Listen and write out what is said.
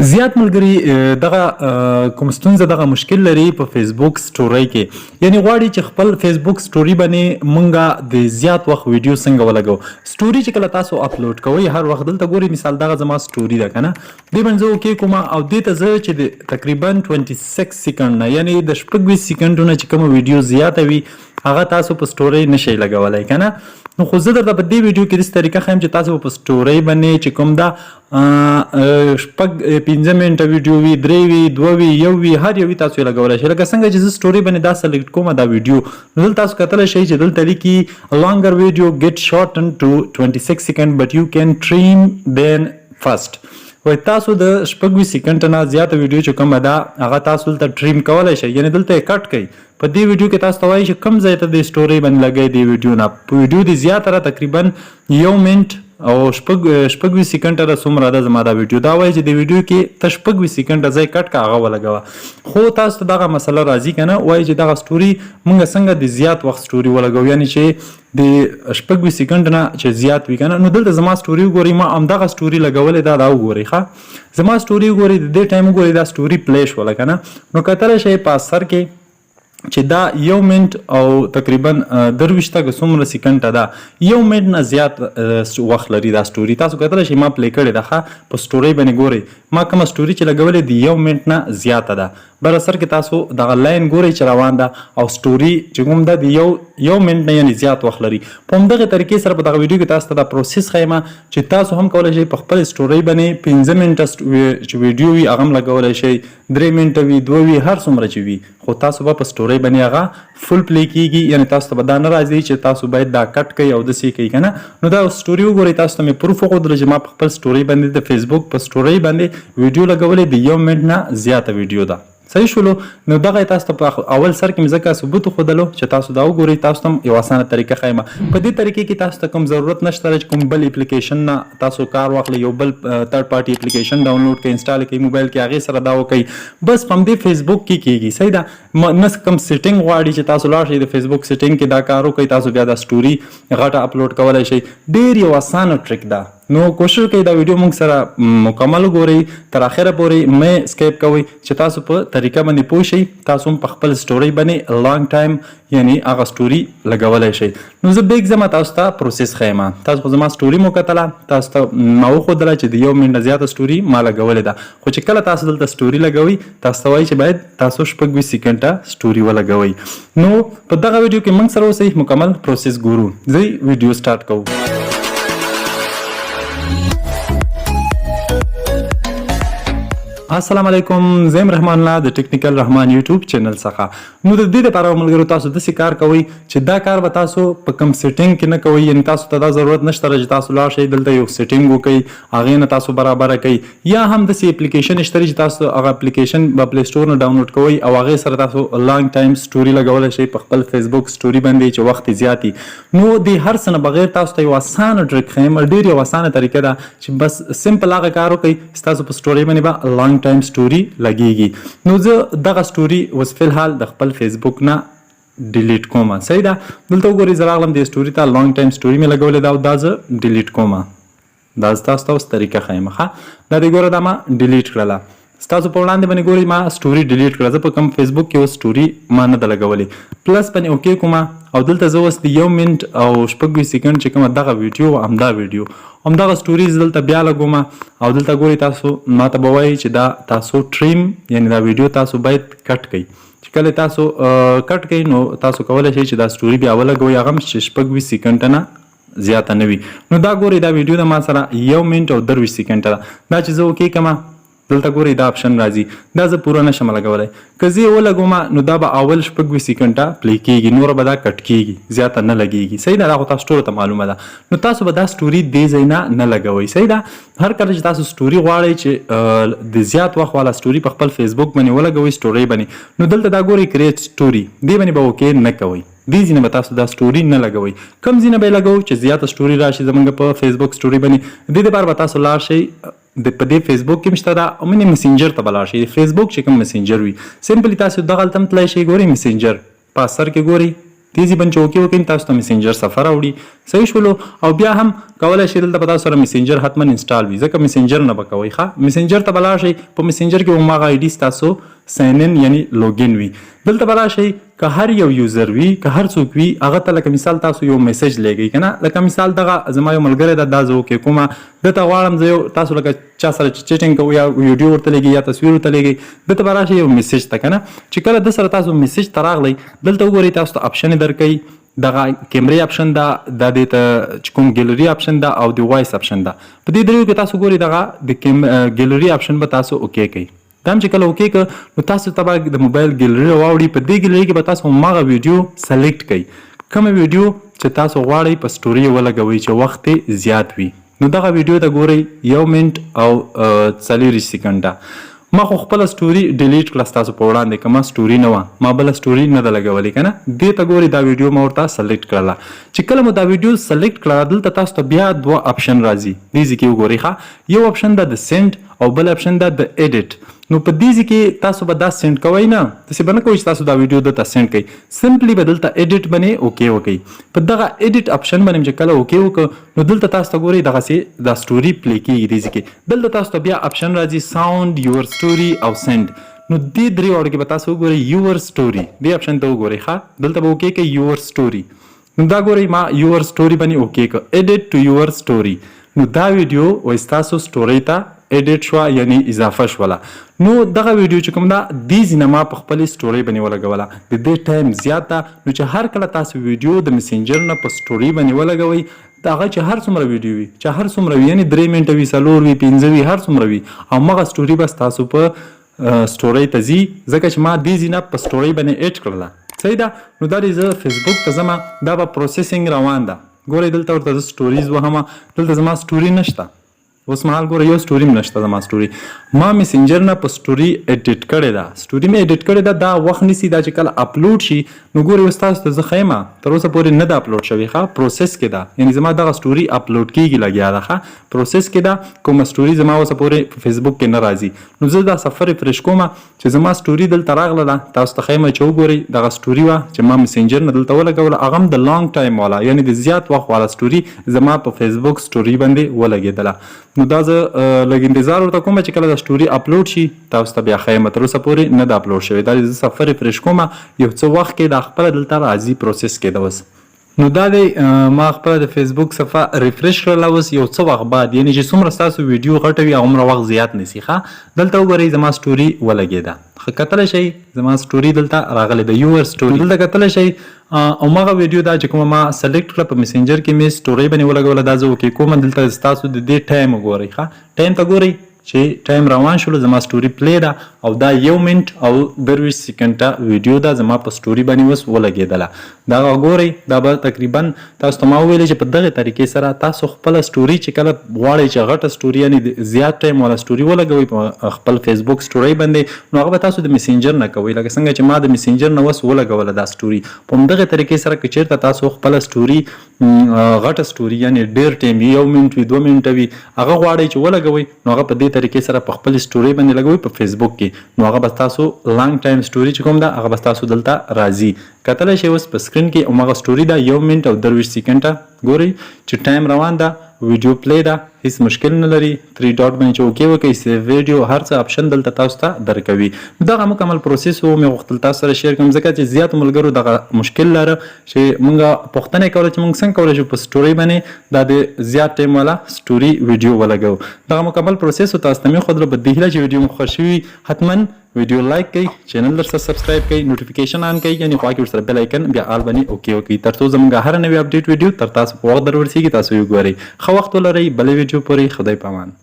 زیات ملګري دغه کوم ستونزه دغه مشکل لري په فیسبوک سټوري کې، یعنی غواړي چې خپل فیسبوک سټوري باندې مونږه د زیات وخت ویډیو څنګه ولګو. سټوري چې کله تاسو اپلوډ کوئ هر وخت دلته ګوري، مثال دغه زما سټوري ده کنه، دې باندې اوکې کوم او دې ته زه چې د تقریبا 26 سکند نه، یعنی د 26 سکندونو چې کوم ویډیو زیاته وي هغه تاسو په سټوري نشئ لګولای کنه. نو خو زه درته په دې ویډیو کې داسې طریقه ښیم چې تاسو په سټوري باندې چې کوم دا شپږ 15 منټه ویډیو وي، 3 وي، 2 وي، 1 وي، هر یو وي تاسو یې لګولی شئ. لکه څنګه چې زه سټوري باندې دا سلیکټ کوم دا ویډیو، نو دلته تاسو کتلی شئ چې دلته لیکي longer video get shortened to 26 seconds but you can trim them first. وای تاسو د 26 سکند نه زیاته ویډیو چې کومه ده هغه تاسو دلته ټریم کولی شئ، یعنی دلته یې کټ کړئ. په دې ویډیو کې تاسو ته وایي چې کوم ځای ته د سټوري باندې لګئ دې ویډیو نه. په ویډیو د زیاتره تقریبا 1 منټ او شپږ سکند را څومره ده زما دا ویډیو، دا وایي چې د ویډیو کې ته 26 سکند ځای کټ کا هغه ولګوه. خو تاسو ته دغه مسله راځي که نه، وایي چې دغه سټوري موږ څنګه د زیات وخت سټوري ولګو، یعنی چې د 26 سکند نه چې زیات وي که نه. نو دلته زما سټوري وګورئ، ما همدغه سټوري لګولې ده، دا وګورئ ښه زما سټوري وګورئ، د دې ټایم وګورئ دا سټوري پلی شوله که نه. نو کتلی شئ په اثر کې چې دا 1 منټ او تقریبا 23 که څومره سکند ده، 1 منټ نه زیات وخت لري دا سټوري. تاسو کتلی شئ ما پلی کړې ده ښه په سټوري باندې ګورئ، ما کومه سټوري چې لګولې د 1 منټ نه زیاته ده. بر اثر کې تاسو دغه لاین ګورئ چې روان ده او سټوري چې کوم ده د یو منټ نه یعنی زیات وخت لري. په همدغه طریقې سره په دغه ویډیو کې تاسو ته دا پروسس ښیم چې تاسو هم کولی شئ په خپل سټوري باندې 15 منټه چې ویډیو وي هغه هم لګولی شئ، 3 منټه وي، 2 وي، هر څومره چې وي، خو تاسو به په سټوري باندې هغه فل پلی کیږي. یعنی تاسو ته به دا نه راځي چې تاسو باید دا کټ کوئ او داسې کوئ که نه. نو دا سټوري وګورئ، تاسو ته مې پروف وښودله چې ما په خپل سټوري باندې د فیسبوک په سټوري باندې ویډیو لګولې د 1 منټ نه زیاته ویډیو ده. صحیح شولو. نو دغه تاسو ته په اول سر کې مې ځکه ثبوت وښودلو چې تاسو دا وګورئ، تاسو ته یو اسانه طریقه ښیم. په دې طریقې کې تاسو ته کوم ضرورت نشته چې کوم بل اپلیکیشن نه تاسو کار واخلئ، یو بل تھرډ پارټي اپلیکیشن ډاونلوډ کړئ، انسټال کړئ موبایل کې، هغې سره دا وکړئ. بس په همدې فیسبوک کې کیږي. صحیح ده. نه کوم سیټینګ غواړي چې تاسو لاړ شئ د فیسبوک سیټینګ کې دا کار وکړئ، تاسو بیا دا سټوري غټه اپلوډ کولی شئ. ډېر یو اسانه ټریک ده. نو کوشش کوئ دا ویډیو موږ سره مکمل وګورئ، تر اخره پورې مې سکیپ کوئ چې تاسو په طریقه باندې پوه شئ، تاسو هم په خپل سټوري باندې لانګ ټایم یعنی هغه سټوري لګولی شئ. نو زه بیک ځم تاسو ته پروسس ښیم. تاسو خو زما سټوري مو کتله، تاسو ته ما وښودله چې د 1 منټ نه زیاته سټوري ما لګولې ده. خو چې کله تاسو دلته سټوري لګوئ تاسو ته وایي چې باید تاسو 26 سکنډه سټوري ولګوئ. نو په دغه ویډیو کې موږ سره اوسئ، مکمل پروسس ګورو. زه ویډیو سټارټ کوو. السلام علیکم، زه یم رحمان الله د ټیکنیکل رحمان یوټیوب چینل څخه. نو د دې لپاره ملګرو تاسو داسې کار کوئ چې دا کار به تاسو په کوم سیټینګ کې نه کوئ، یعنی تاسو ته دا ضرورت نشته چې تاسو لاړ شئ دلته یو سیټینګ وکړئ، هغې نه تاسو برابره کوئ. یا هم داسې اپلیکیشن شته چې تاسو هغه اپلیکیشن به پلی سټور نه ډاونلوډ کوئ او هغې سره تاسو لانګ ټایم سټوري لګولی شئ په خپل فیسبوک سټوري باندې چې وخت یې زیات وي. نو د هر څه نه بغیر تاسو ته یو اسانه ټریک ښیم، ډېر یو اسانه طریقه ده چې بس سمپل هغه کار وکړئ ستاسو په سټوري باندې به لانګ ټایم سټوري لګیږي. نو زه دغه سټوري اوس فلحال د خپل فیسبوک نه ډیلیټ کوم. صحیح ده. دلته وګورئ زه راغلم دې سټوري ته، لانګ ټایم سټوري مې لګولې ده او دا زه ډیلیټ کوم. دا تاسو ته اوس طریقه ښیم ښه. دا دې ګوره دا ما ډیلیټ کړله. ستاسو په وړاندې باندې ګورئ ما سټوري ډیلیټ کړه. زه په کوم فیسبوک کې اوس سټوري ما نه ده لګولې، پلس باندې اوکې کومه او دلته زه اوس د 1 منټ او 26 سکند چې کومه دغه ویډیو همدا ویډیو همدغه سټوري زه دلته بیا لګوم او دلته ګورئ تاسو ما ته به وایي چې دا تاسو ټریم یعنی دا ویډیو تاسو باید کټ کړئ. چې کله تاسو کټ کړئ نو تاسو کولی شئ چې دا سټوري بیا ولګوئ، هغه هم 26 سکند نه زیاته نه وي. نو دا ګورئ دا ویډیو د ما سره 1 منټ او 23 سکند ده. دا چې زه اوکې کړم دلته ګورئ دا اپشن راځي، دا زه پوره نشم لګولی. که زه یې ولګوم نو دا به اول 26 سکنډه پلی کېږي، نوره به دا کټ کېږي، زیاته نه لګېږي. صحیح ده. دا خو تاسو ټولو ته معلومه ده. نو تاسو به دا سټوري دې ځای نه لګوئ. صحیح ده. هر کله چې تاسو سټوري غواړئ چې د زیات وخت والا سټوري په خپل فیسبوک باندې ولګوئ سټوري باندې، نو دلته دا ګورئ کریټ سټوري، دې باندې به اوکې نه کوئ. دې ځینې به تاسو دا سټوري نه لګوئ. کوم ځینې به یې لګوو چې زیاته سټوري راشي زموږ په فیسبوک سټوري باندې. دې دپاره به تاسو لاړ شئ په دې فیسبوک کې مشته ده او منې مسنجر ته به لاړ شئ. فیسبوک چې کوم مسنجر وي سمپلی تاسو دغه هلته هم تللی شئ. ګورئ مسنجر په اثر کې ګورئ تیزی بن چې اوکې وکړئ تاسو ته میسنجر صفحه راوړي صحیح شولو او بیا هم کولی شئ دلته به تاسو سره میسنجر حتما انسټال وي ځکه میسنجر نه به کوئ ښه میسنجر ته به لاړ شئ په میسنجر کې هماغه آی ډي ستاسو ساین ان یعنی لوګین وي دلته به راشئ که هر یو یوزر وي که هر څوک وي هغه ته لکه مثال تاسو یو میسج لیږئ که نه لکه مثال دغه زما یو ملګری ده دا زه اوکې کومه دته غواړم زه یو تاسو لکه چا سره چیټینګ کوو یا ویډیو ورته لیږئ یا تصویر ورته لیږئ دته به راشئ یو میسج ته که نه چې کله د سره تاسو میسج ته راغلی دلته وګورئ تاسو ته اپشن درکوي دغه کیمرې اپشن ده د دې ته چې کوم ګیلري اپشن ده او د وایس اپشن ده په دې دریو کې تاسو ګورئ دغه د ګیلري اپشن به تاسو اوکې کوئ دا هم چې کله اوکې که نو تاسو ته به د موبایل ګیلري راواوړي په دې ګیلري کې به تاسو هماغه ویډیو سلیکټ کوئ کومه ویډیو چې تاسو غواړئ په سټوري ولګوئ چې وخت یې زیات وي نو دغه ویډیو ته ګورئ 1 منټ او 40 سکنډه ما خو خپله سټوري ډیلیټ کړه ستاسو په وړاندې که ما سټوري نه وه ما بله سټوري نه ده لګولې که نه دې ته ګورئ دا ویډیو ما ورته سلیکټ کړله چې کله مو دا ویډیو سلیکټ کړه دلته تاسو ته بیا 2 اپشن راځي دې ځای کې وګورئ ښه یو اپشن ده د سینډ او بل اپشن ده د ایډیټ نو په دې ځای کې تاسو به دا سینډ کوئ نه داسې به نه کوئ چې تاسو دا ویډیو دلته سینډ کوئ سمپلی به دلته ایډیټ باندې اوکې وکئ په دغه ایډیټ اپشن باندې چې کله اوکې وکړو نو دلته تاسو ته ګورئ دغسې دا سټوري پلی کېږي دې ځای کې دلته تاسو ته بیا اپشن راځي ساوند یور سټوري او سینډ نو دې درې واړو کې به تاسو وګورئ یور سټوري دې اپشن ته وګورئ ښه دلته به اوکې کوئ یور سټوري نو دا ګورئ ما یور سټوري باندې اوکې کړ ایډیټ ټو یور سټوري نو دا ویډیو وایي ستاسو سټوري ته ایډیټ شوه یعنی اضافه شوله نو دغه ویډیو چې کوم ده دې ځینه ما په خپلې سټورۍ باندې ولګوله د دې ټایم زیات ده نو چې هر کله تاسو ویډیو د مسنجر نه په سټورۍ باندې ولګوئ د هغه چې هر څومره ویډیو وي چې هر څومره وي یعنې 3 منټه وي 4 وي 5 وي هر څومره وي همغه سټوري به ستاسو په سټورۍ ته ځي ځکه چې ما دې ځینه په سټورۍ باندې ایډ کړله صحیح ده نو دا دی زه فیسبوک ته ځمه دا به پروسیسینګ روان ده ګورئ دلته ورته زه سټوریز وهمه دلته زما سټوري نشته اوس مهال ګوره یو سټوري هم نشته زما سټوري ما میسنجر نه په سټوري ایډیټ کړې ده سټوري مې ایډیټ کړې ده دا وخت نیسي دا چې کله اپلوډ شي نو ګورئ اوس تاسو ته زه ښیم تر اوسه پورې نه ده اپلوډ شوې ښه پروسس کې ده یعنې زما دغه سټوري اپلوډ کېږي لګیا ده ښه پروسس کې ده کومه سټوري زما اوسه پورې په فیسبوک کې نه راځي نو زه دا صفحه ریفرش کومه چې زما سټوري دلته راغله ده تاسو ته ښیم چې وګورئ دغه سټوري وه چې ما میسنجر نه دلته ولګوله هغه هم د لانګ ټایم والا یعنې د زیات وخت والا سټوري زما په فیسبوک سټوري باندې ولګېدله نو دا زه لږ انتظار ورته کوم چې کله دا سټوري اپلوډ شي تاسو ته بیا ښیم تر اوسه پورې نه ده اپلوډ شوی دا زه صفحه ریفرش کومه یو څه وخت کې دا خپله دلته راځي پروسس کېده اوس نو دا دی ما خپله د فیسبوک صفحه ریفرش کړله اوس یو څه وخت بعد یعنې چې څومره ستاسو ویډیو غټه وي هغومره وخت زیات نیسي ښه دلته وګورئ زما سټوري ولګېده ښه کتلی شئ زما سټوري دلته راغلی ده یور سټوري دلته کتلی شئ هماغه ویډیو دا چې کومه ما سلیکټ کړه په میسنجر کې مې سټورۍ باندې ولګوله دا زه اوکې کومه دلته ستاسو د دې ټایم وګورئ ښه ټایم ته ګورئ چې ټایم روان شولو زما سټوري پلی ده او دا 1 منټ او 23 سکنډه ویډیو ده زما په سټوري باندې اوس ولګېدله دا ګورئ دا به تقریبا تاسو ته ما وویلې چې په دغې طریقې سره تاسو خپله سټوري چې کله غواړئ چې غټه سټوري یعنې زیات ټایم والا سټوري ولګوئ په خپل فیسبوک سټورۍ باندې نو هغه به تاسو د میسنجر نه کوئ لکه څنګه چې ما د میسنجر نه اوس ولګوله دا سټوري په همدغې طریقې سره که چېرته تاسو خپله سټوري غټه سټوري یعنې ډېر ټایم 1 منټ وي 2 منټه وي هغه غواړئ چې ولګوئ نو هغه په دې طریقې سره په خپل سټوري باندې لګوئ په فیسبوک کې نو هغه به ستاسو لانګ ټایم سټوري چې کوم ده هغه به ستاسو دلته راځي کتلی شئ اوس په سکرین کې هماغه سټوري ده 1 منټ او 23 سکنډه ګورئ چې ټایم روان ده ویډیو پلی ده هیڅ مشکل نه لري 3 ډاټ باندې چې اوکې وکړئ سیو ویډیو هر څه اپشن دلته تاسو ته درکوي دغه مکمل پروسس و مې غوښتل تاسو سره شیر کړم ځکه چې زیاتو ملګرو دغه مشکل لره چې مونږ پوښتنه کوله چې مونږ څنګه کولی شو په سټوري باندې دا د زیات ټایم والا سټوري ویډیو ولګو دغه مکمل پروسس و تاسو ته مې ښودله په دې هیله چې ویډیو مو خوښ شوي حتما ویډیو لایک کړئ چینل درسره سبسکرایب کړئ نوټیفیکیشن آن کړئ یعنې خوا کې ورسره بیل آیکن بیا آل باندې اوکې وکړئ تر څو زموږ هره نوې اپډیټ ویډیو تر تاسو په وخت در ورسیږي تاسو یې وګورئ ښه وخت ولرئ بلې ویډیو پورې خدای پامان